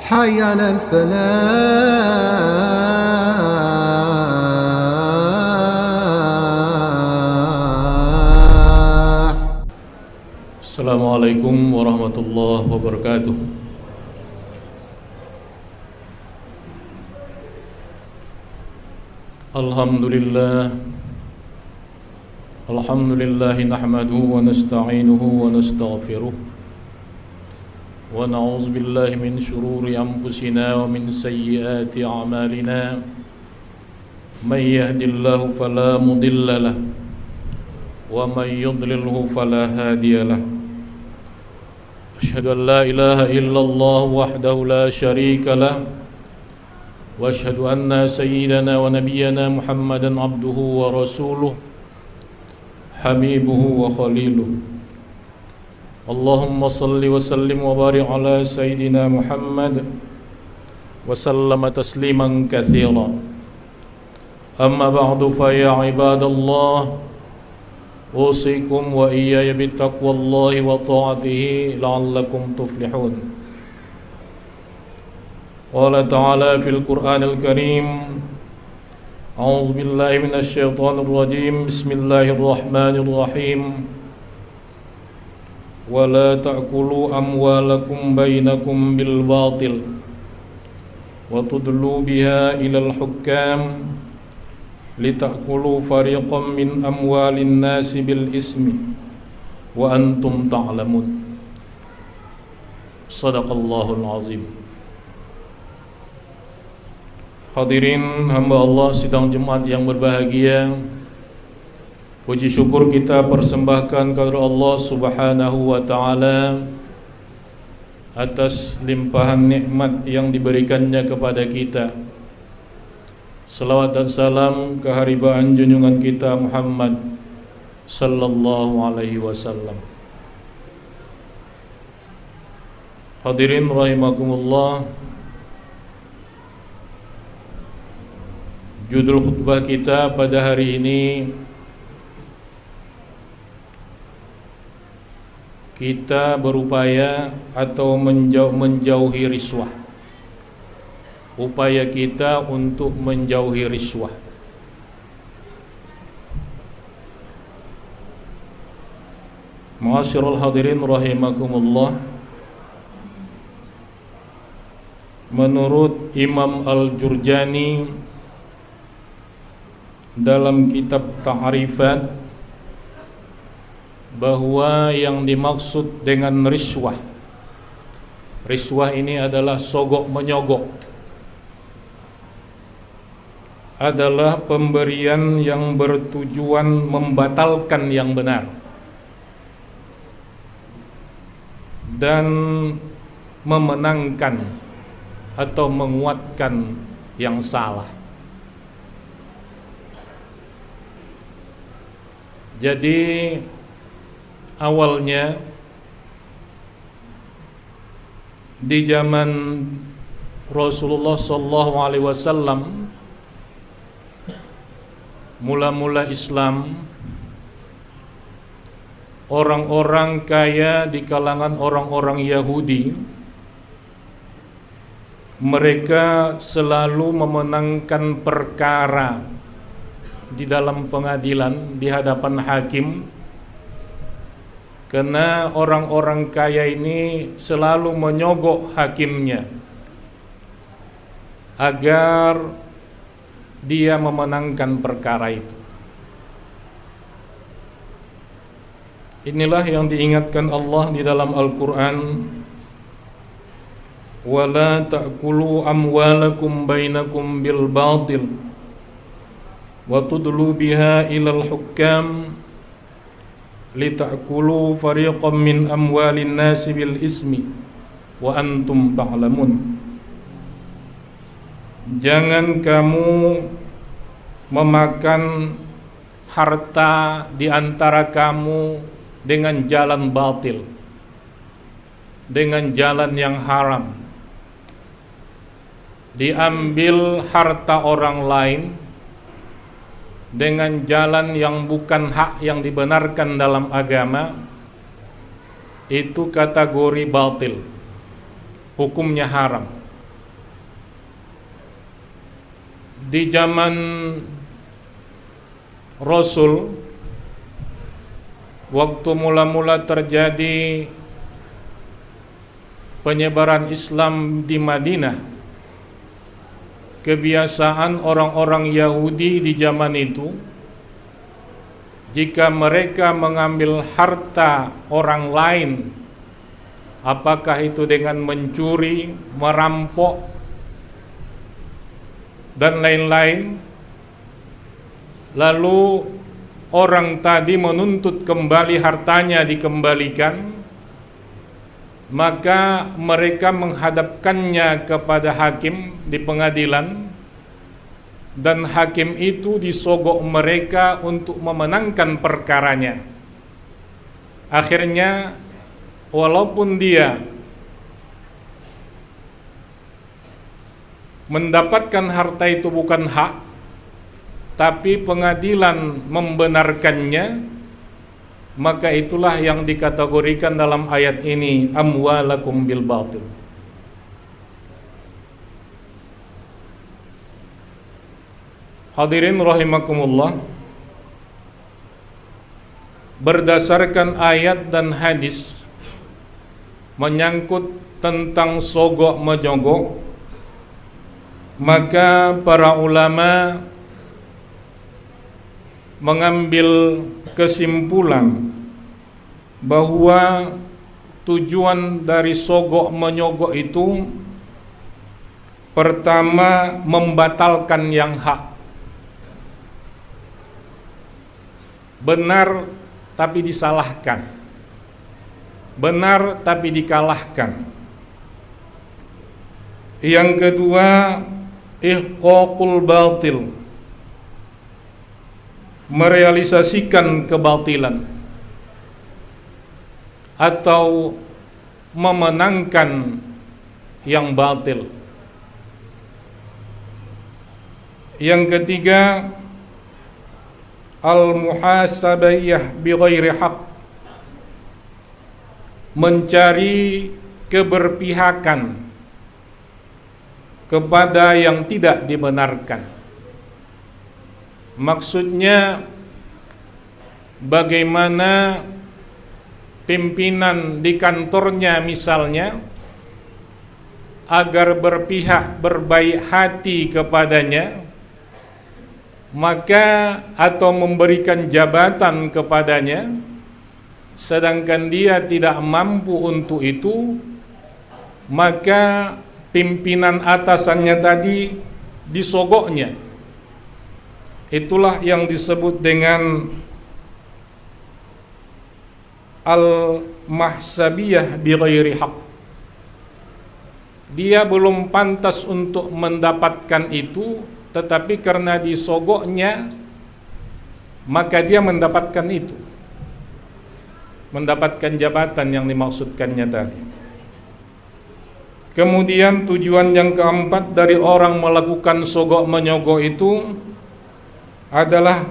حي على الفلاح. السلام عليكم ورحمة الله وبركاته. الحمد لله نحمده ونستعينه ونستغفره ونعوذ بالله من شرور أنفسنا ومن سيئات أعمالنا. من يهد الله فلا مضل له ومن يضلله فلا هادي له. أشهد أن لا إله إلا الله وحده لا شريك له وأشهد أن سيدنا ونبينا محمدا عبده ورسوله حبيبه وخليله. اللهم صل وسلم وبارك على سيدنا محمد وسلم تسليما كثيرا. أما بعد فيا عباد الله، أوصيكم وإياي بتقوى الله وطاعته لعلكم تفلحون. قال تعالى في القرآن الكريم: أعوذ بالله من الشيطان الرجيم. بسم الله الرحمن الرحيم. ولا تأكلوا أموالكم بينكم بالباطل وتدلوا بها إلى الحكام لتأكلوا فريقا من أموال الناس بالإثم وأنتم تعلمون. صدق الله العظيم. Hadirin hamba Allah sidang Jumat yang berbahagia, puji syukur kita persembahkan kepada Allah Subhanahu wa taala atas limpahan nikmat yang diberikannya kepada kita. Salawat dan salam keharibaan junjungan kita Muhammad sallallahu alaihi wasallam. Hadirin rahimakumullah, judul khutbah kita pada hari ini, kita berupaya atau menjauhi riswah. Upaya kita untuk menjauhi riswah. Ma'asyiral hadirin rahimakumullah, menurut Imam Al-Jurjani dalam kitab Ta'rifat, bahwa yang dimaksud dengan riswah ini adalah sogok menyogok, adalah pemberian yang bertujuan membatalkan yang benar dan memenangkan atau menguatkan yang salah. Jadi awalnya di zaman Rasulullah sallallahu alaihi wasallam, mula-mula Islam, orang-orang kaya di kalangan orang-orang Yahudi, mereka selalu memenangkan perkara di dalam pengadilan, di hadapan hakim, karena orang-orang kaya ini selalu menyogok hakimnya agar dia memenangkan perkara itu. Inilah yang diingatkan Allah di dalam Al-Quran: وَلَا تَأْكُلُوا أَمْوَالَكُمْ بَيْنَكُمْ بِالْبَاطِلِ وَتُدْلُوا بِهَا إِلَى الْحُكَّامِ لِتَأْكُلُوا فَرِيقًا مِنْ أَمْوَالِ النَّاسِ بِالْإِثْمِ وَأَنْتُمْ تَعْلَمُونَ. Jangan kamu memakan harta di antara kamu dengan jalan batil, dengan jalan yang haram. Diambil harta orang lain dengan jalan yang bukan hak yang dibenarkan dalam agama, itu kategori batil, hukumnya haram. di zaman Rasul, waktu mula-mula terjadi penyebaran Islam di Madinah, kebiasaan orang-orang Yahudi di zaman itu, jika mereka mengambil harta orang lain, apakah itu dengan mencuri, merampok, dan lain-lain, lalu orang tadi menuntut kembali hartanya dikembalikan, maka mereka menghadapkannya kepada hakim di pengadilan, dan hakim itu disogok mereka untuk memenangkan perkaranya. Akhirnya walaupun dia mendapatkan harta itu bukan hak, tapi pengadilan membenarkannya, maka itulah yang dikategorikan dalam ayat ini, amwalakum bil batil. Hadirin rahimakumullah, berdasarkan ayat dan hadis menyangkut tentang sogok menyogok, maka para ulama mengambil kesimpulan bahwa tujuan dari sogok menyogok itu pertama membatalkan yang hak. Benar tapi disalahkan, benar tapi dikalahkan. Yang kedua, ihqaqul batil, merealisasikan kebatilan atau memenangkan yang batil. Yang ketiga, al-muhasabiyah bighairi haq, mencari keberpihakan kepada yang tidak dibenarkan. Maksudnya bagaimana pimpinan di kantornya misalnya agar berpihak, berbaik hati kepadanya, maka atau memberikan jabatan kepadanya, sedangkan dia tidak mampu untuk itu, maka pimpinan atasannya tadi disogoknya. Itulah yang disebut dengan al-mahsabiyah bighairi haq. Dia belum pantas untuk mendapatkan itu, tetapi karena disogoknya, maka dia mendapatkan itu, mendapatkan jabatan yang dimaksudkannya tadi. Kemudian tujuan yang keempat dari orang melakukan sogok menyogok itu adalah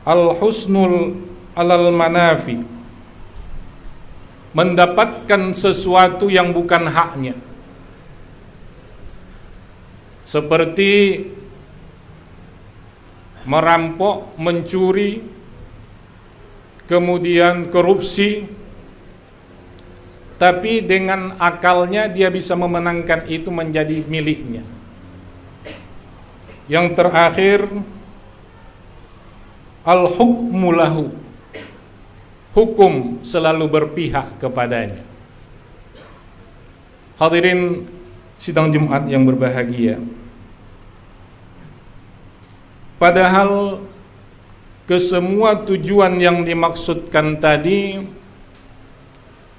al-husnul alal manafi, mendapatkan sesuatu yang bukan haknya, seperti merampok, mencuri, kemudian korupsi, tapi dengan akalnya dia bisa memenangkan itu menjadi miliknya. Yang terakhir, al-hukmu lahu, hukum selalu berpihak kepadanya. Hadirin sidang Jumat yang berbahagia, padahal kesemua tujuan yang dimaksudkan tadi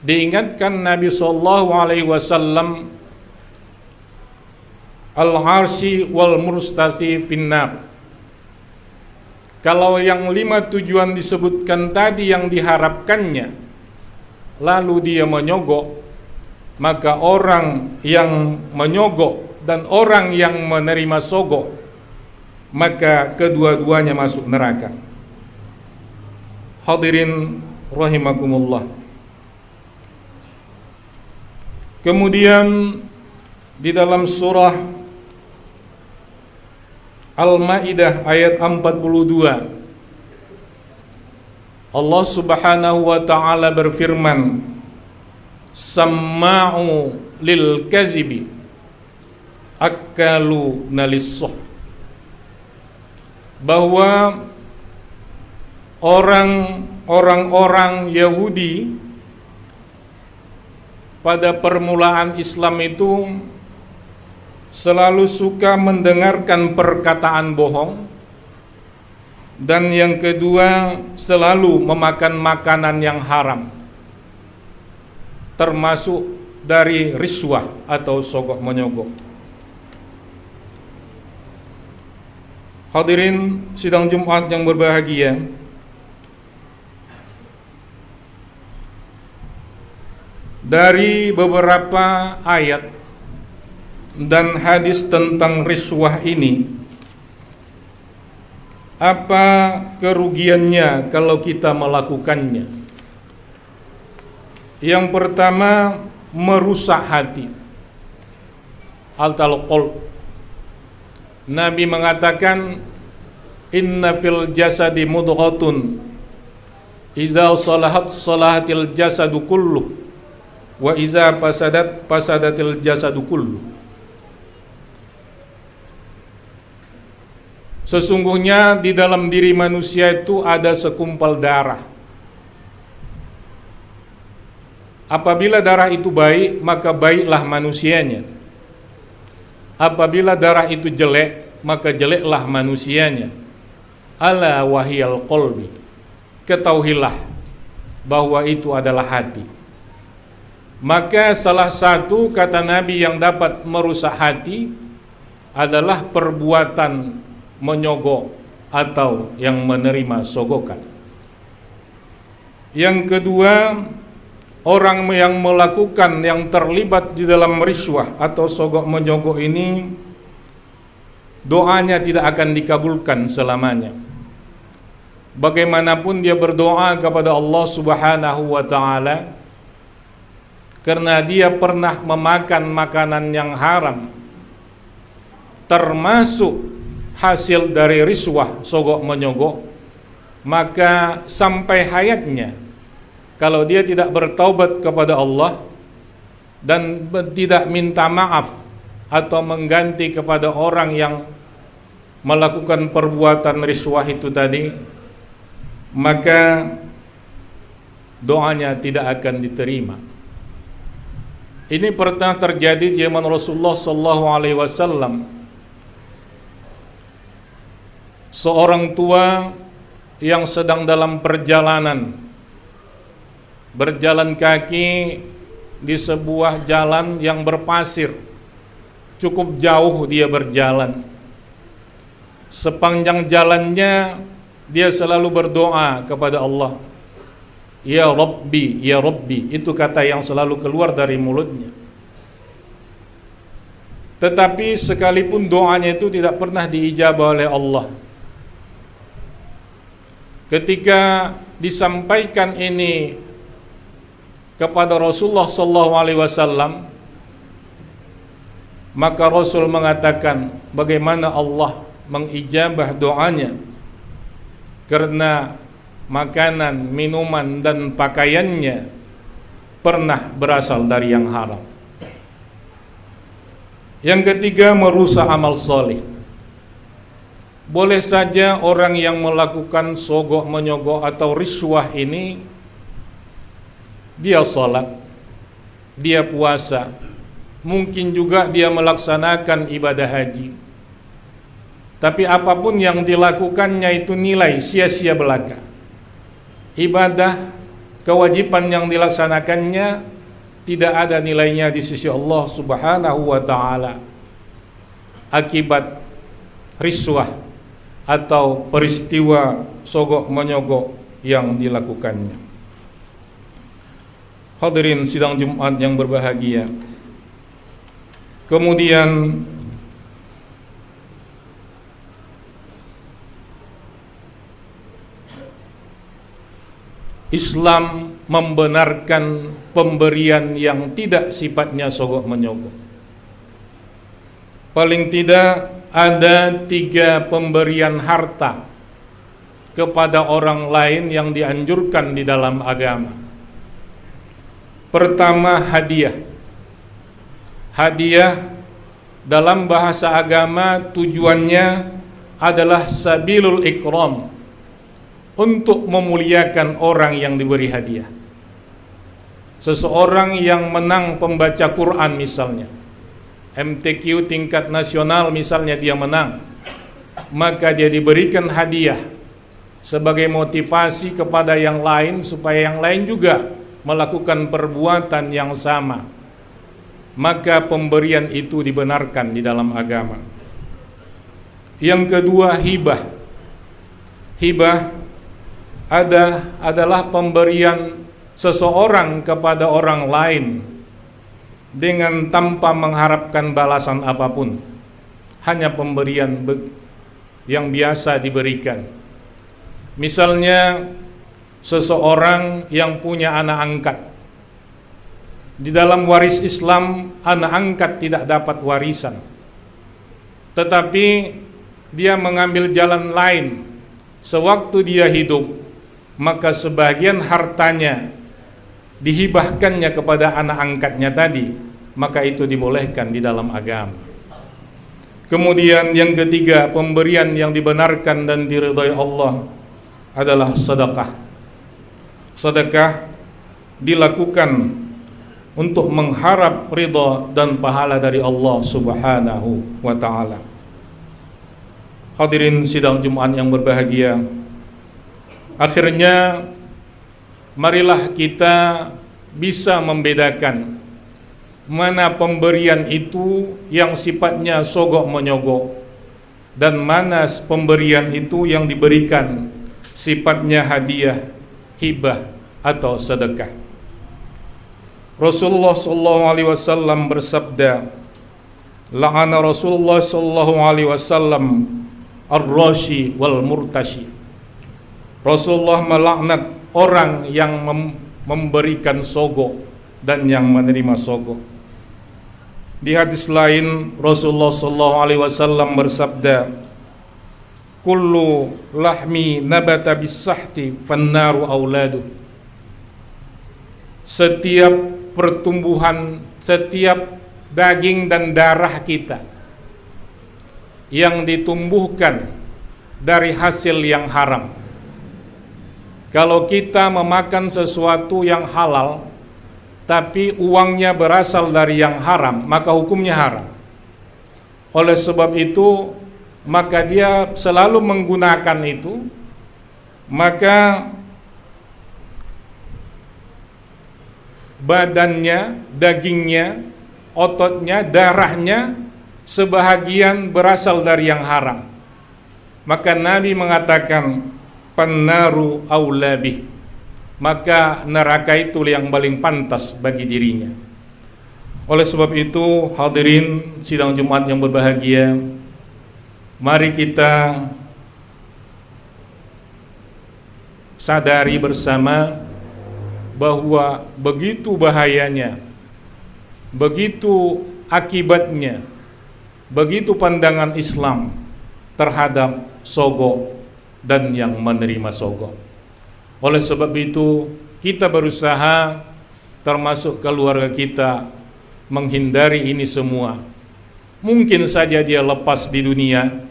diingatkan Nabi sallallahu alaihi wasallam, al-arshi wal murstati finnar. Kalau yang 5 tujuan disebutkan tadi yang diharapkannya, lalu dia menyogok, maka orang yang menyogok dan orang yang menerima sogok, maka kedua-duanya masuk neraka. Hadirin rahimakumullah. Kemudian di dalam surah Al-Maidah ayat 42. Allah Subhanahu wa taala berfirman, samma'u lil kazibi akalu nalisuh, bahwa orang-orang Yahudi pada permulaan Islam itu selalu suka mendengarkan perkataan bohong, dan yang kedua selalu memakan makanan yang haram, termasuk dari riswah atau sogok menyogok. Hadirin sidang Jumat yang berbahagia, dari beberapa ayat dan hadis tentang riswah ini, apa kerugiannya kalau kita melakukannya? Yang pertama, merusak hati. Al-qalb. Nabi mengatakan, inna fil jasadi mudghatun idza salahat salahatil jasadu kullu wa idza fasadatil jasadu kullu. Sesungguhnya di dalam diri manusia itu ada sekumpal darah. Apabila darah itu baik, maka baiklah manusianya. Apabila darah itu jelek, maka jeleklah manusianya. Ala wahiyal qalbi. Ketahuilah bahwa itu adalah hati. Maka salah satu kata Nabi yang dapat merusak hati adalah perbuatan menyogok atau yang menerima sogokan. Yang kedua, orang yang melakukan, yang terlibat di dalam riswah atau sogok menyogok ini, doanya tidak akan dikabulkan selamanya. Bagaimanapun dia berdoa kepada Allah Subhanahu wa taala, karena dia pernah memakan makanan yang haram, termasuk hasil dari riswah, sogok menyogok, maka sampai hayatnya, kalau dia tidak bertaubat kepada Allah dan tidak minta maaf atau mengganti kepada orang yang melakukan perbuatan riswah itu tadi, maka doanya tidak akan diterima. Ini pernah terjadi di zaman Rasulullah SAW. Seorang tua yang sedang dalam perjalanan, berjalan kaki di sebuah jalan yang berpasir. Cukup jauh dia berjalan. Sepanjang jalannya dia selalu berdoa kepada Allah, Ya Rabbi, Ya Rabbi. Itu kata yang selalu keluar dari mulutnya. Tetapi sekalipun doanya itu tidak pernah diijabah oleh Allah. Ketika disampaikan ini kepada Rasulullah SAW, maka Rasul mengatakan bagaimana Allah mengijabah doanya, karena makanan, minuman, dan pakaiannya pernah berasal dari yang haram. Yang ketiga, merusak amal soleh. Boleh saja orang yang melakukan sogok menyogok atau riswah ini, dia sholat, dia puasa, mungkin juga dia melaksanakan ibadah haji. Tapi apapun yang dilakukannya itu nilai sia-sia belaka. Ibadah, kewajiban yang dilaksanakannya tidak ada nilainya di sisi Allah Subhanahu wa taala akibat riswah atau peristiwa sogok menyogok yang dilakukannya. Hadirin sidang Jumat yang berbahagia, kemudian Islam membenarkan pemberian yang tidak sifatnya sogok menyogok. paling tidak ada 3 pemberian harta kepada orang lain yang dianjurkan di dalam agama. Pertama, hadiah. Hadiah dalam bahasa agama tujuannya adalah sabilul ikram, untuk memuliakan orang yang diberi hadiah. Seseorang yang menang pembaca Quran misalnya, MTQ tingkat nasional misalnya dia menang, maka dia diberikan hadiah sebagai motivasi kepada yang lain supaya yang lain juga melakukan perbuatan yang sama. Maka pemberian itu dibenarkan di dalam agama. Yang kedua, hibah. Hibah adalah pemberian seseorang kepada orang lain dengan tanpa mengharapkan balasan apapun, hanya pemberian yang biasa diberikan. Misalnya seseorang yang punya anak angkat. Di dalam waris Islam, anak angkat tidak dapat warisan, tetapi dia mengambil jalan lain sewaktu dia hidup, maka sebagian hartanya dihibahkannya kepada anak angkatnya tadi, maka itu dibolehkan di dalam agama. Kemudian yang ketiga, pemberian yang dibenarkan dan diridhai Allah adalah sedekah. Sedekah dilakukan untuk mengharap ridha dan pahala dari Allah Subhanahu wa ta'ala. Hadirin sidang Jumat yang berbahagia, akhirnya marilah kita bisa membedakan mana pemberian itu yang sifatnya sogok menyogok dan mana pemberian itu yang diberikan sifatnya hadiah, hibah atau sedekah. Rasulullah sallallahu alaihi wasallam bersabda, la'ana Rasulullah sallallahu alaihi wasallam ar-rashi wal murtashi. Rasulullah melaknat orang yang memberikan sogok dan yang menerima sogok. Di hadis lain Rasulullah sallallahu alaihi wasallam bersabda, kullu lahmi nabata bis-sahti fan-naru auladu. Setiap pertumbuhan, setiap daging dan darah kita yang ditumbuhkan dari hasil yang haram. Kalau kita memakan sesuatu yang halal tapi uangnya berasal dari yang haram, maka hukumnya haram. Oleh sebab itu, maka dia selalu menggunakan itu, maka badannya, dagingnya, ototnya, darahnya sebahagian berasal dari yang haram. Maka Nabi mengatakan pannaru aulabih, maka neraka itu yang paling pantas bagi dirinya. Oleh sebab itu, hadirin sidang Jumat yang berbahagia, mari kita sadari bersama bahwa begitu bahayanya, begitu akibatnya, begitu pandangan Islam terhadap sogok dan yang menerima sogok. Oleh sebab itu, kita berusaha termasuk keluarga kita menghindari ini semua. Mungkin saja dia lepas di dunia,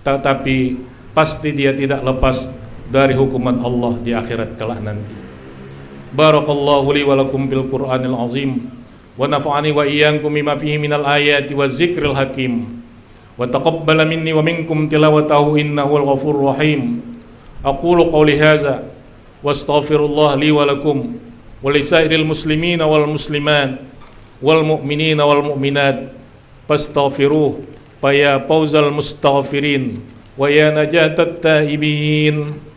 tetapi pasti dia tidak lepas dari hukuman Allah di akhirat kelak nanti. Barakallahu li wa lakum bil Qur'anil azim wa nafa'ani wa iyyakum bima fihi minal ayati wa zikril hakim wa taqabbala minni wa minkum tilawatahu innahu al-ghafurur rahim. Aqulu qawli hadza wa astaghfirullah li wa lakum wa lisairil muslimina wal muslimat wal mu'minina wal mu'minat fastaghfiruh fa ya fawzal mustaghfirin wa ya najatat taibin.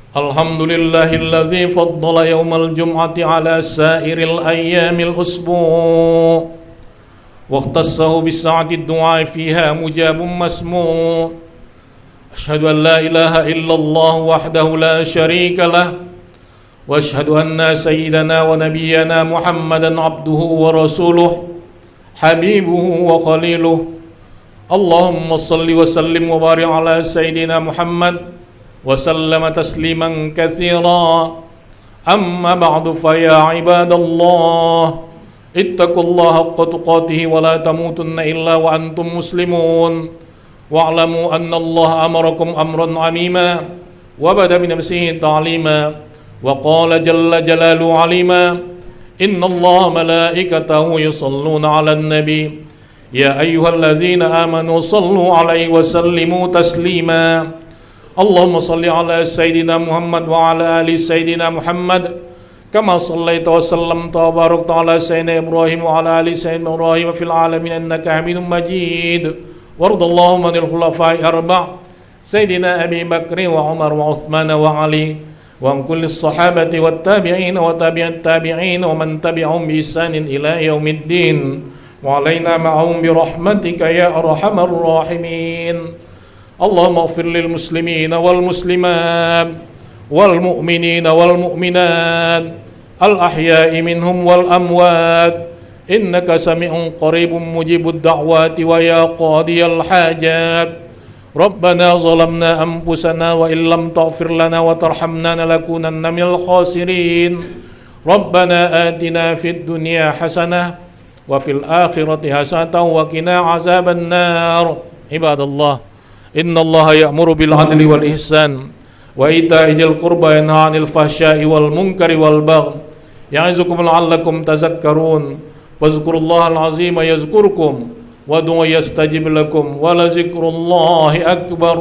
Alhamdulillahilladzi faddala yaumal jum'ati ala sairil ayyamil usbu' واختصه بالسعة الدعاء فيها مجاب مسموع. أشهد أن لا إله إلا الله وحده لا شريك له، وأشهد أن سيدنا ونبينا محمدا عبده ورسوله حبيبه وخليله. اللهم صل وسلم وبارك على سيدنا محمد وسلم تسليما كثيرا. أما بعد فيا عباد الله اتقوا الله حق تقاته ولا تموتن إلا وأنتم مسلمون، واعلموا أن الله أمركم أمرا عميما وبدأ بنفسه تعليما وقال جل جلاله عليما: إن الله ملائكته يصلون على النبي يا أيها الذين آمنوا صلوا عليه وسلموا تسليما. اللهم صل على سيدنا محمد وعلى آل سيدنا محمد كما صليت وسلمت وباركت على سيدنا إبراهيم وعلى آل سيدنا إبراهيم في العالمين إنك حميد مجيد. وارض اللهم عن الخلفاء الأربعة سيدنا أبي بكر وعمر وعثمان وعلي وعن كل الصحابة والتابعين وتابع التابعين ومن تبعهم بإحسان إلى يوم الدين، وعلينا معهم برحمتك يا أرحم الراحمين. اللهم اغفر للمسلمين والمسلمات والمؤمنين والمؤمنات الأحياء منهم والأموات إنك سميع قريب مجيب الدعوات ويا قاضي الحاجات. ربنا ظلمنا أنفسنا وإن لم تغفر لنا وترحمنا لنكونن من الخاسرين. ربنا آتنا في الدنيا حسنة وفي الآخرة حسنة وقنا عذاب النار. عباد الله، إن الله يأمر بالعدل والإحسان وإيتاء ذي القربى وينهى عن الفحشاء والمنكر والبغي يعظكم لعلكم تذكرون. واذكروا الله العظيم يذكركم وادعوه يستجب لكم ولذكر الله أكبر.